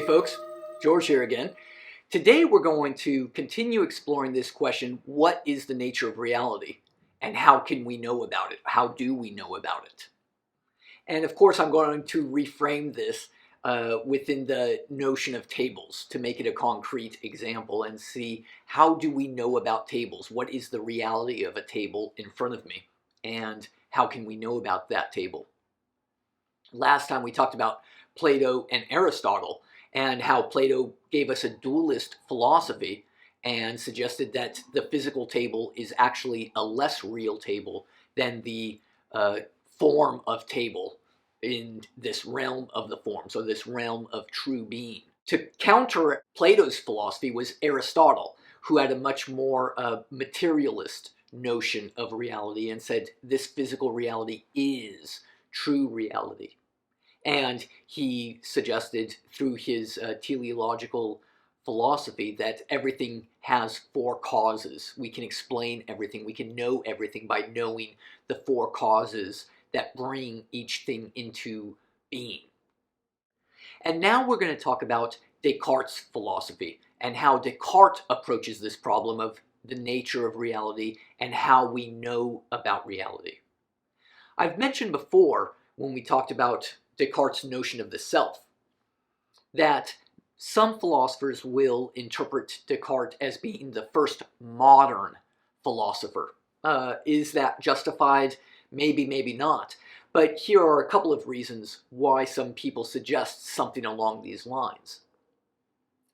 folks, George here again. Today we're going to continue exploring this question, what is the nature of reality? And how can we know about it? How do we know about it? And of course I'm going to reframe this within the notion of tables to make it a concrete example and see how do we know about tables? What is the reality of a table in front of me? And how can we know about that table? Last time we talked about Plato and Aristotle and how Plato gave us a dualist philosophy and suggested that the physical table is actually a less real table than the form of table in this realm of the form, so this realm of true being. To counter Plato's philosophy was Aristotle, who had a much more materialist notion of reality and said this physical reality is true reality. And he suggested through his teleological philosophy that everything has four causes. We can explain everything. We can know everything by knowing the four causes that bring each thing into being. And now we're going to talk about Descartes' philosophy and how Descartes approaches this problem of the nature of reality and how we know about reality. I've mentioned before when we talked about Descartes' notion of the self, that some philosophers will interpret Descartes as being the first modern philosopher. Is that justified? Maybe, maybe not. But here are a couple of reasons why some people suggest something along these lines.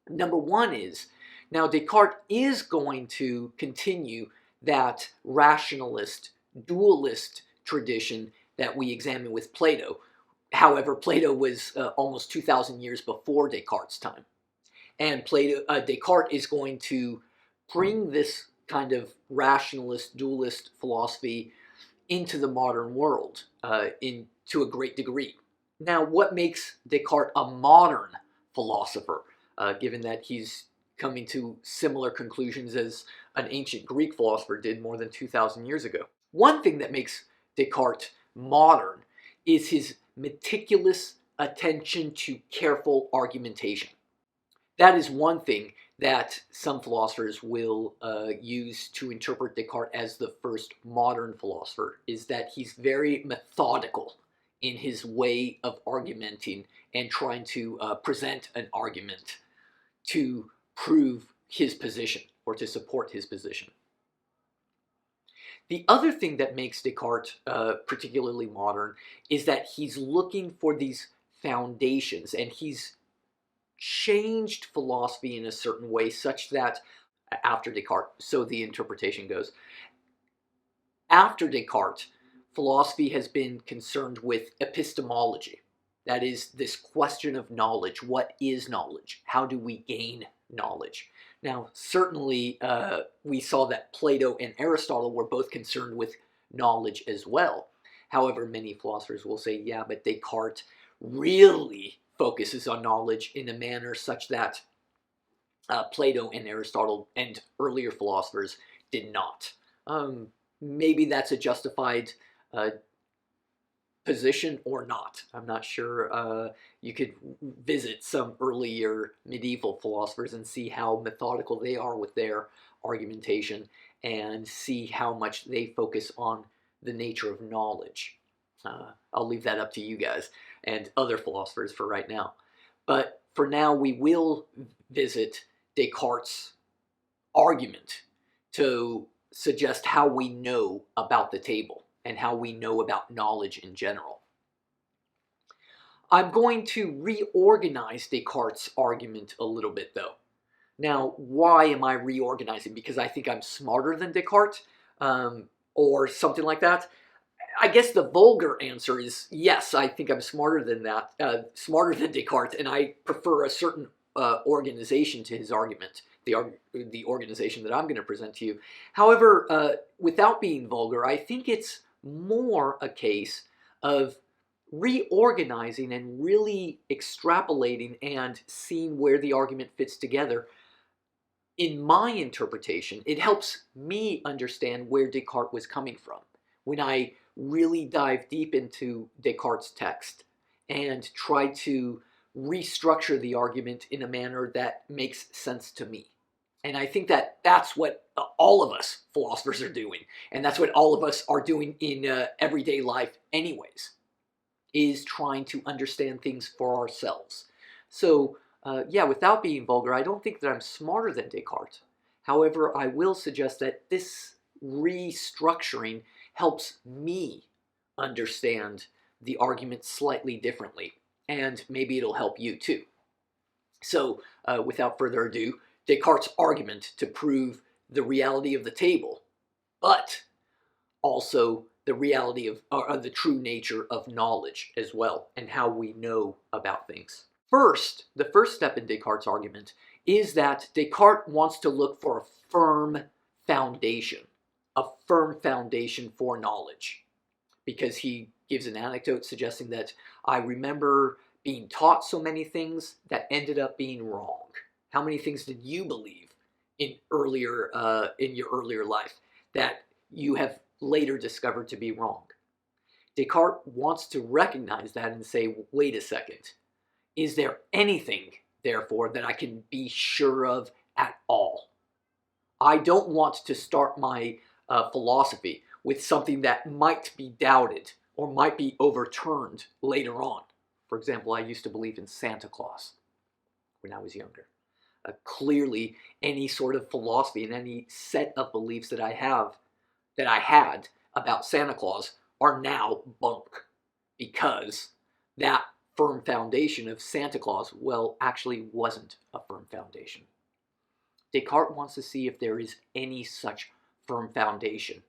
Number one is, now Descartes is going to continue that rationalist, dualist tradition that we examine with Plato. However, Plato was almost 2,000 years before Descartes' time. And Descartes is going to bring this kind of rationalist, dualist philosophy into the modern world to a great degree. Now, what makes Descartes a modern philosopher, given that he's coming to similar conclusions as an ancient Greek philosopher did more than 2,000 years ago? One thing that makes Descartes modern is his meticulous attention to careful argumentation. That is one thing that some philosophers will use to interpret Descartes as the first modern philosopher, is that he's very methodical in his way of argumenting and trying to present an argument to prove his position or to support his position. The other thing that makes Descartes particularly modern is that he's looking for these foundations, and he's changed philosophy in a certain way such that after Descartes, so the interpretation goes, after Descartes, philosophy has been concerned with epistemology. That is, this question of knowledge. What is knowledge? How do we gain knowledge? Now, certainly, we saw that Plato and Aristotle were both concerned with knowledge as well. However, many philosophers will say, yeah, but Descartes really focuses on knowledge in a manner such that Plato and Aristotle and earlier philosophers did not. Maybe that's a justified position or not. I'm not sure. You could visit some earlier medieval philosophers and see how methodical they are with their argumentation and see how much they focus on the nature of knowledge. I'll leave that up to you guys and other philosophers for right now. But for now, we will visit Descartes' argument to suggest how we know about the table and how we know about knowledge in general. I'm going to reorganize Descartes' argument a little bit, though. Now, why am I reorganizing? Because I think I'm smarter than Descartes, or something like that? I guess the vulgar answer is yes, I think I'm smarter than that, smarter than Descartes, and I prefer a certain organization to his argument, the organization that I'm going to present to you. However, without being vulgar, I think it's more a case of reorganizing and really extrapolating and seeing where the argument fits together. In my interpretation, it helps me understand where Descartes was coming from when I really dive deep into Descartes' text and try to restructure the argument in a manner that makes sense to me. And I think that that's what all of us philosophers are doing. And that's what all of us are doing in everyday life anyways, is trying to understand things for ourselves. So yeah, without being vulgar, I don't think that I'm smarter than Descartes. However, I will suggest that this restructuring helps me understand the argument slightly differently, and maybe it'll help you too. So, without further ado, Descartes' argument to prove the reality of the table, but also the reality of the true nature of knowledge as well, and how we know about things. First, the first step in Descartes' argument is that Descartes wants to look for a firm foundation for knowledge, because he gives an anecdote suggesting that I remember being taught so many things that ended up being wrong. How many things did you believe in your earlier life that you have later discovered to be wrong? Descartes wants to recognize that and say, wait a second, is there anything, therefore, that I can be sure of at all? I don't want to start my philosophy with something that might be doubted or might be overturned later on. For example, I used to believe in Santa Claus when I was younger. Clearly, any sort of philosophy and any set of beliefs that I had about Santa Claus are now bunk, because that firm foundation of Santa Claus, well, actually wasn't a firm foundation. Descartes wants to see if there is any such firm foundation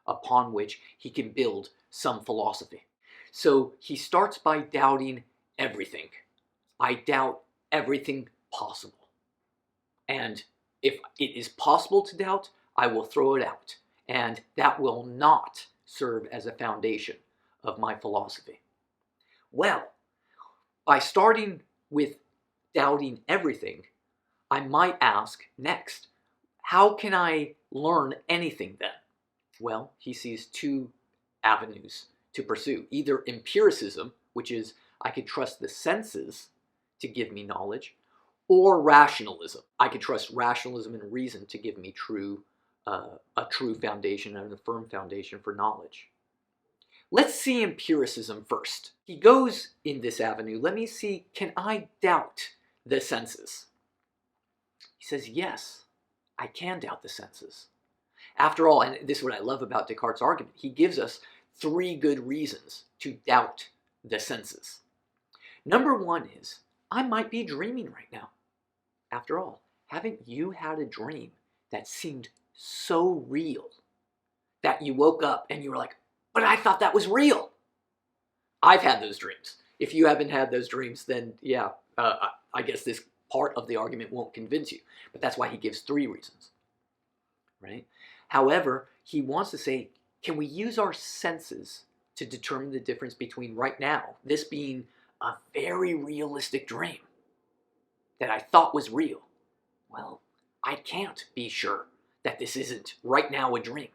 upon which he can build some philosophy. So he starts by doubting everything. I doubt everything possible. And if it is possible to doubt, I will throw it out. And that will not serve as a foundation of my philosophy. Well, by starting with doubting everything, I might ask next, how can I learn anything then? Well, he sees two avenues to pursue. Either empiricism, which is I could trust the senses to give me knowledge, or rationalism. I could trust rationalism and reason to give me a true foundation and a firm foundation for knowledge. Let's see empiricism first. He goes in this avenue. Let me see, can I doubt the senses? He says, yes, I can doubt the senses. After all, and this is what I love about Descartes' argument, he gives us 3 good reasons to doubt the senses. Number 1 is, I might be dreaming right now. After all, haven't you had a dream that seemed so real that you woke up and you were like, but I thought that was real? I've had those dreams. If you haven't had those dreams, then yeah, I guess this part of the argument won't convince you. But that's why he gives 3 reasons, right? However, he wants to say, can we use our senses to determine the difference between right now, this being a very realistic dream that I thought was real? Well, I can't be sure that this isn't right now a dream.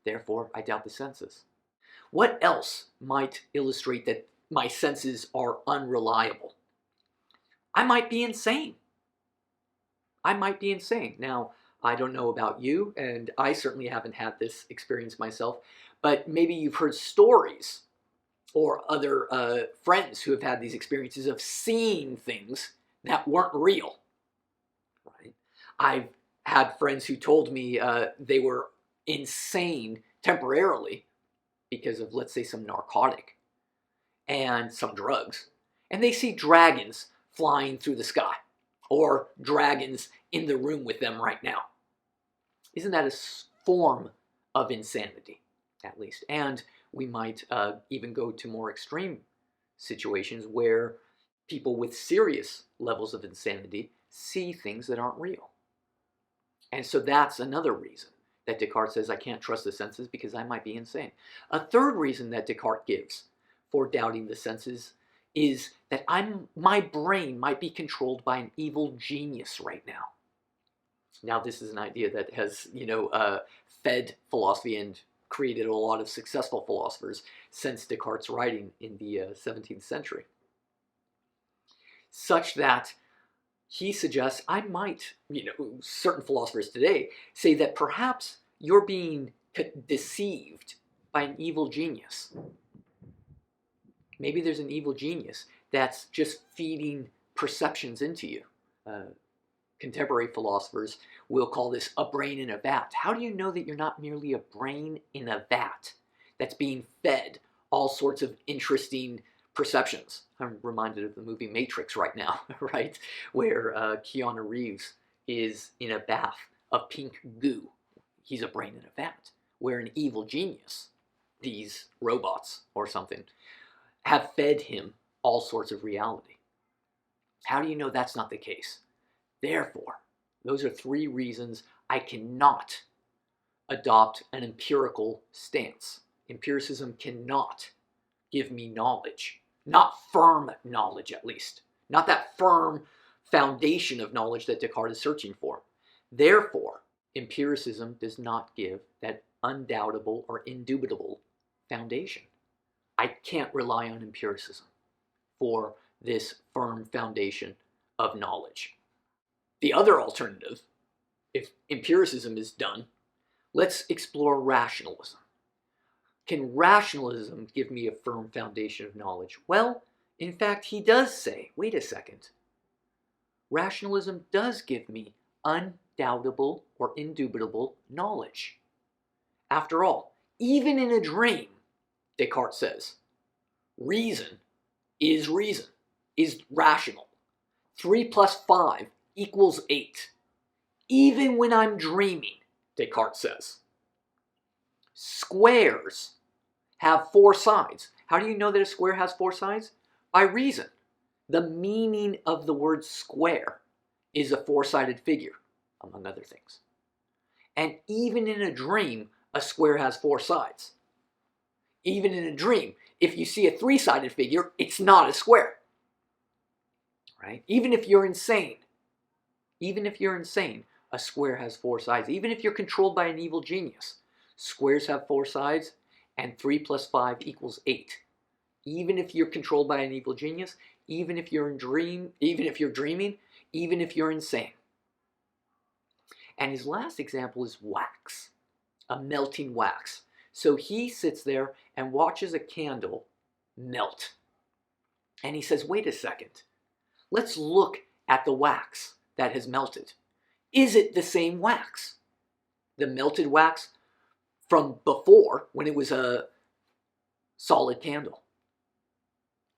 Therefore, I doubt the senses. What else might illustrate that my senses are unreliable? I might be insane. I might be insane. Now, I don't know about you, and I certainly haven't had this experience myself, but maybe you've heard stories or other friends who have had these experiences of seeing things that weren't real. Right? I've had friends who told me they were insane temporarily because of, let's say, some narcotic and some drugs, and they see dragons flying through the sky or dragons in the room with them right now. Isn't that a form of insanity, at least? And we might even go to more extreme situations where people with serious levels of insanity see things that aren't real. And so that's another reason that Descartes says I can't trust the senses because I might be insane. A third reason that Descartes gives for doubting the senses is that my brain might be controlled by an evil genius right now. Now, this is an idea that has, fed philosophy and created a lot of successful philosophers since Descartes' writing in the 17th century. such that he suggests certain philosophers today say that perhaps you're being deceived by an evil genius. Maybe there's an evil genius that's just feeding perceptions into you. Contemporary philosophers will call this a brain in a vat. How do you know that you're not merely a brain in a vat that's being fed all sorts of interesting perceptions? I'm reminded of the movie Matrix right now, right? Where Keanu Reeves is in a bath of pink goo. He's a brain in a vat. Where an evil genius, these robots or something, have fed him all sorts of reality. How do you know that's not the case? Therefore, those are 3 reasons I cannot adopt an empirical stance. Empiricism cannot give me knowledge. Not firm knowledge, at least. Not that firm foundation of knowledge that Descartes is searching for. Therefore, empiricism does not give that undoubtable or indubitable foundation. I can't rely on empiricism for this firm foundation of knowledge. The other alternative, if empiricism is done, let's explore rationalism. Can rationalism give me a firm foundation of knowledge? Well, in fact, he does say, wait a second, rationalism does give me undoubtable or indubitable knowledge. After all, even in a dream, Descartes says, reason, is rational. 3 plus 5 equals 8. Even when I'm dreaming, Descartes says. Squares have 4 sides. How do you know that a square has 4 sides? By reason. The meaning of the word square is a 4-sided figure, among other things. And even in a dream, a square has 4 sides. Even in a dream, if you see a 3-sided figure, it's not a square. Right? Even if you're insane, a square has 4 sides. Even if you're controlled by an evil genius, squares have 4 sides, and 3 plus 5 equals 8. Even if you're controlled by an evil genius, even if you're dreaming, even if you're insane. And his last example is wax, a melting wax. So he sits there and watches a candle melt. And he says, wait a second, let's look at the wax that has melted. Is it the same wax? The melted wax from before, when it was a solid candle.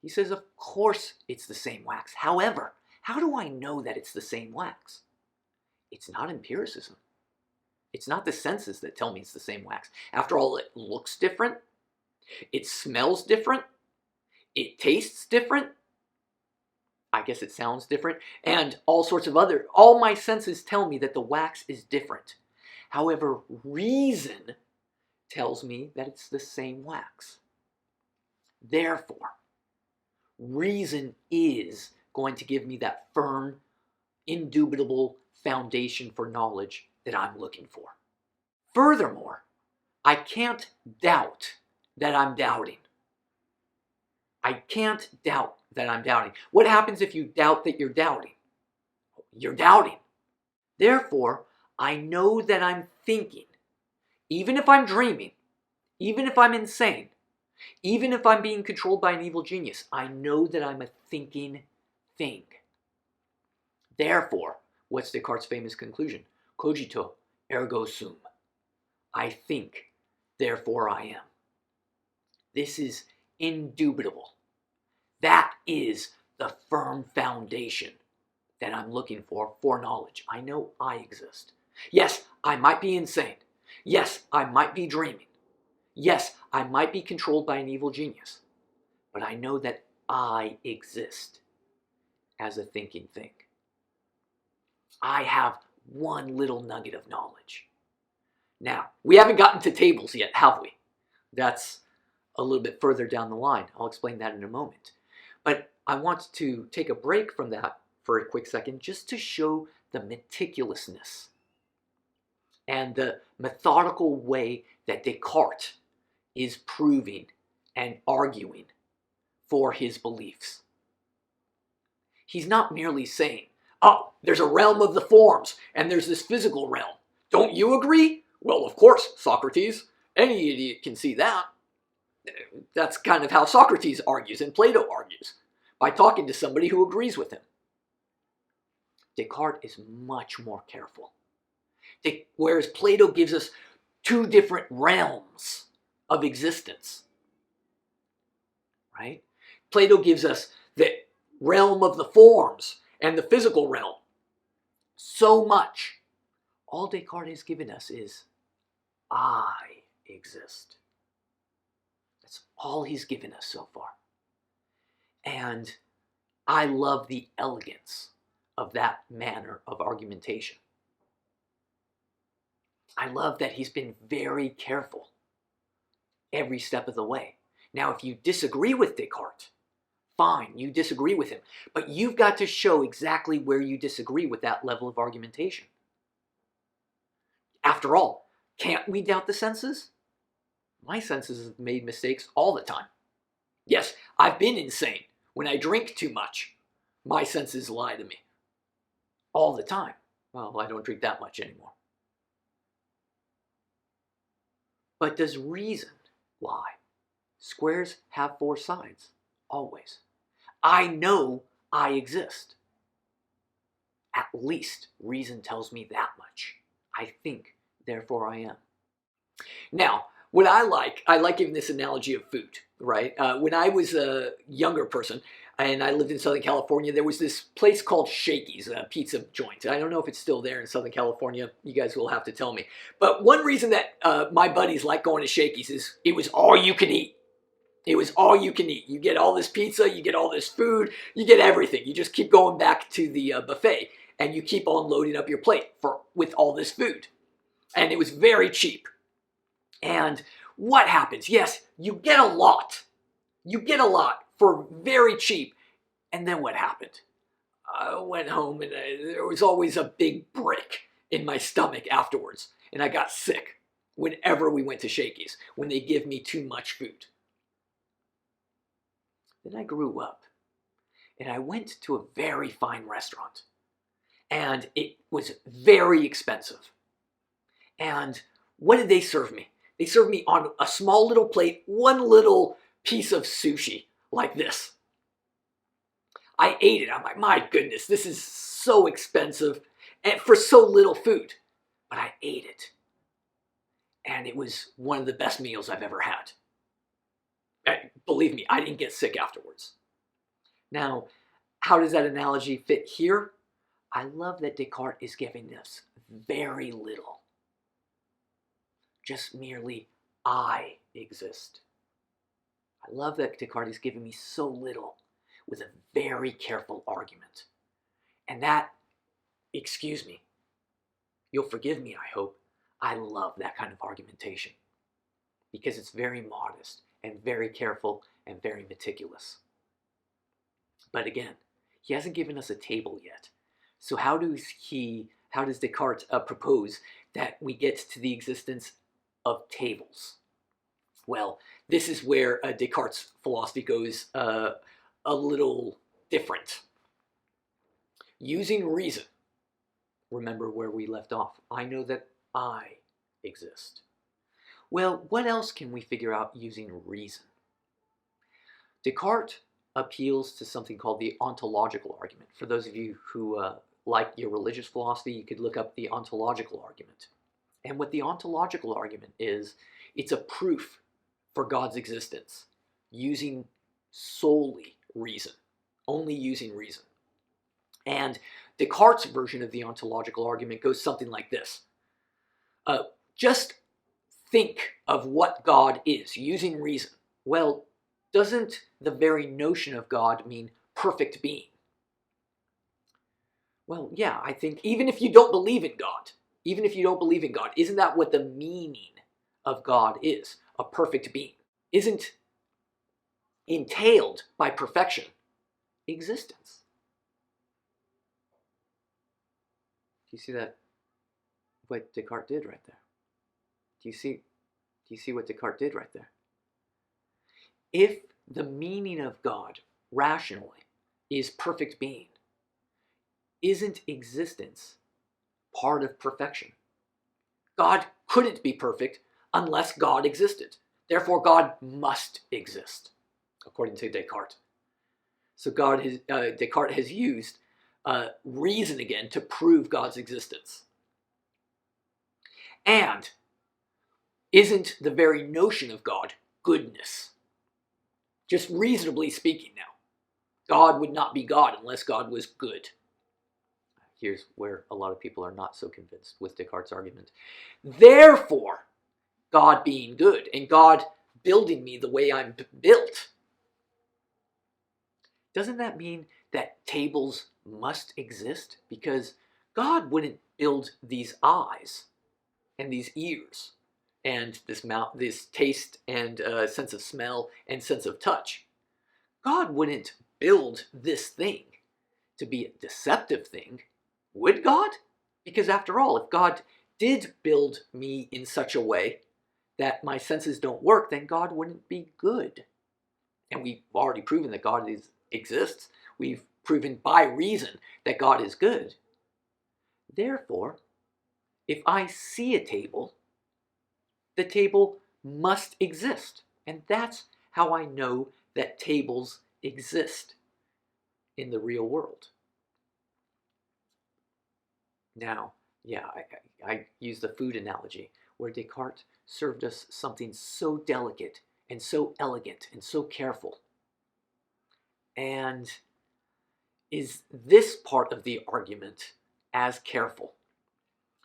He says, of course it's the same wax. However, how do I know that it's the same wax? It's not empiricism. It's not the senses that tell me it's the same wax. After all, it looks different. It smells different. It tastes different. I guess it sounds different. And all my senses tell me that the wax is different. However, reason tells me that it's the same wax. Therefore, reason is going to give me that firm, indubitable foundation for knowledge that I'm looking for. Furthermore, I can't doubt that I'm doubting. I can't doubt that I'm doubting. What happens if you doubt that you're doubting? You're doubting. Therefore, I know that I'm thinking. Even if I'm dreaming, even if I'm insane, even if I'm being controlled by an evil genius, I know that I'm a thinking thing. Therefore, what's Descartes' famous conclusion? Cogito, ergo sum. I think, therefore I am. This is indubitable. That is the firm foundation that I'm looking for knowledge. I know I exist. Yes, I might be insane. Yes, I might be dreaming. Yes, I might be controlled by an evil genius. But I know that I exist as a thinking thing. I have one little nugget of knowledge. Now, we haven't gotten to tables yet, have we? That's a little bit further down the line. I'll explain that in a moment. But I want to take a break from that for a quick second just to show the meticulousness and the methodical way that Descartes is proving and arguing for his beliefs. He's not merely saying, oh, there's a realm of the forms and there's this physical realm. Don't you agree? Well, of course, Socrates. Any idiot can see that. That's kind of how Socrates argues and Plato argues, by talking to somebody who agrees with him. Descartes is much more careful. Whereas Plato gives us two different realms of existence, right? Plato gives us the realm of the forms and the physical realm. So much. All Descartes has given us is, I exist. That's all he's given us so far. And I love the elegance of that manner of argumentation. I love that he's been very careful every step of the way. Now, if you disagree with Descartes, fine, you disagree with him. But you've got to show exactly where you disagree with that level of argumentation. After all, can't we doubt the senses? My senses have made mistakes all the time. Yes, I've been insane. When I drink too much, my senses lie to me. All the time. Well, I don't drink that much anymore. But does reason lie? Squares have four sides, always. I know I exist. At least reason tells me that much. I think, therefore I am. Now, what I like giving this analogy of food, right? When I was a younger person and I lived in Southern California, there was this place called Shakey's, a pizza joint. I don't know if it's still there in Southern California. You guys will have to tell me. But one reason that my buddies like going to Shakey's is it was all you can eat. It was all you can eat. You get all this pizza, you get all this food, you get everything. You just keep going back to the buffet and you keep on loading up your plate with all this food. And it was very cheap. And what happens? Yes, you get a lot. You get a lot for very cheap. And then what happened? I went home and there was always a big brick in my stomach afterwards. And I got sick whenever we went to Shakey's, when they give me too much food. Then I grew up and I went to a very fine restaurant. And it was very expensive. And what did they serve me? They served me on a small little plate, one little piece of sushi like this. I ate it. I'm like, my goodness, this is so expensive and for so little food. But I ate it. And it was one of the best meals I've ever had. And believe me, I didn't get sick afterwards. Now, how does that analogy fit here? I love that Descartes is giving us very little. Just merely, I exist. I love that Descartes is giving me so little with a very careful argument. And that, excuse me, you'll forgive me, I hope, I love that kind of argumentation. Because it's very modest and very careful and very meticulous. But again, he hasn't given us a table yet. So how does Descartes propose that we get to the existence of tables? Well, this is where Descartes' philosophy goes a little different. Using reason. Remember where we left off. I know that I exist. Well, what else can we figure out using reason? Descartes appeals to something called the ontological argument. For those of you who like your religious philosophy, you could look up the ontological argument. And what the ontological argument is, it's a proof for God's existence using solely reason, only using reason. And Descartes' version of the ontological argument goes something like this. Just think of what God is using reason. Well, doesn't the very notion of God mean perfect being? Well, yeah, I think even if you don't believe in God, isn't that what the meaning of God is? A perfect being. Isn't entailed by perfection existence? Do you see that? What Descartes did right there? Do you see what Descartes did right there? If the meaning of God rationally is perfect being, isn't existence part of perfection? God couldn't be perfect unless God existed. Therefore, God must exist, according to Descartes. So Descartes has used reason again to prove God's existence. And isn't the very notion of God goodness? Just reasonably speaking now, God would not be God unless God was good. Here's where a lot of people are not so convinced with Descartes' argument. Therefore, God being good and God building me the way I'm built, doesn't that mean that tables must exist? Because God wouldn't build these eyes and these ears and this mouth, this taste and sense of smell and sense of touch. God wouldn't build this thing to be a deceptive thing, would God? Because after all, if God did build me in such a way that my senses don't work, then God wouldn't be good. And we've already proven that God exists. We've proven by reason that God is good. Therefore, if I see a table, the table must exist. And that's how I know that tables exist in the real world. Now, yeah, I use the food analogy where Descartes served us something so delicate and so elegant and so careful. And is this part of the argument as careful?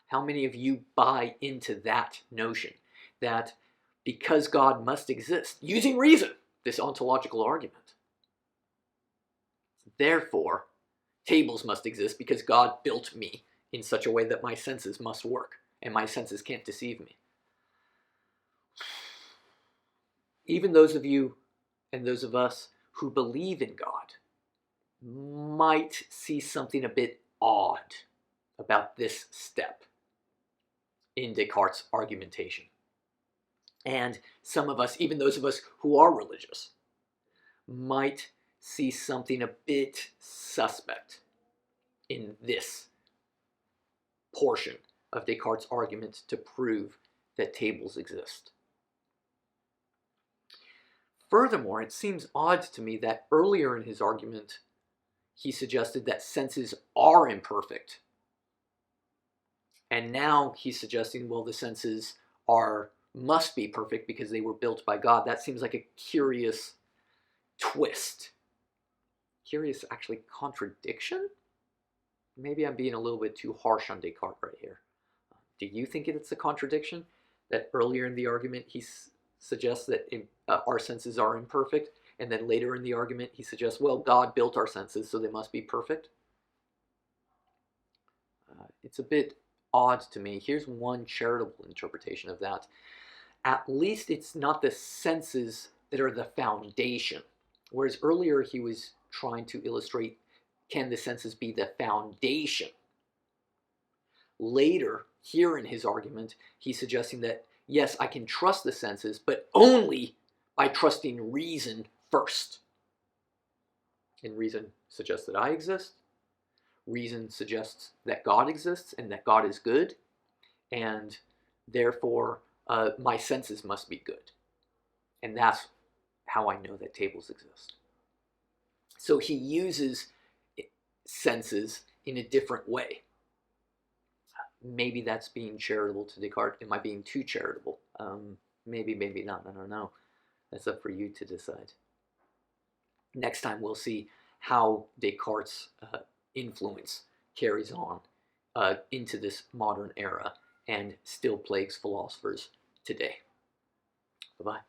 How many of you buy into that notion that because God must exist, using reason, this ontological argument, therefore tables must exist because God built me in such a way that my senses must work and my senses can't deceive me? Even those of you and those of us who believe in God might see something a bit odd about this step in Descartes' argumentation. And some of us, even those of us who are religious, might see something a bit suspect in this portion of Descartes' argument to prove that tables exist. Furthermore, it seems odd to me that earlier in his argument, he suggested that senses are imperfect. And now he's suggesting, well, the senses must be perfect because they were built by God. That seems like a curious twist. Curious, actually, contradiction? Maybe I'm being a little bit too harsh on Descartes right here. Do you think it's a contradiction that earlier in the argument he suggests that our senses are imperfect, and then later in the argument he suggests, well, God built our senses, so they must be perfect? It's a bit odd to me. Here's one charitable interpretation of that. At least it's not the senses that are the foundation. Whereas earlier he was trying to illustrate, can the senses be the foundation? Later, here in his argument, he's suggesting that, yes, I can trust the senses, but only by trusting reason first. And reason suggests that I exist. Reason suggests that God exists and that God is good. And therefore, my senses must be good. And that's how I know that tables exist. So he uses senses in a different way. Maybe that's being charitable to Descartes. Am I being too charitable? Maybe, maybe not. I don't know. That's up for you to decide. Next time we'll see how Descartes' influence carries on into this modern era and still plagues philosophers today. Bye-bye.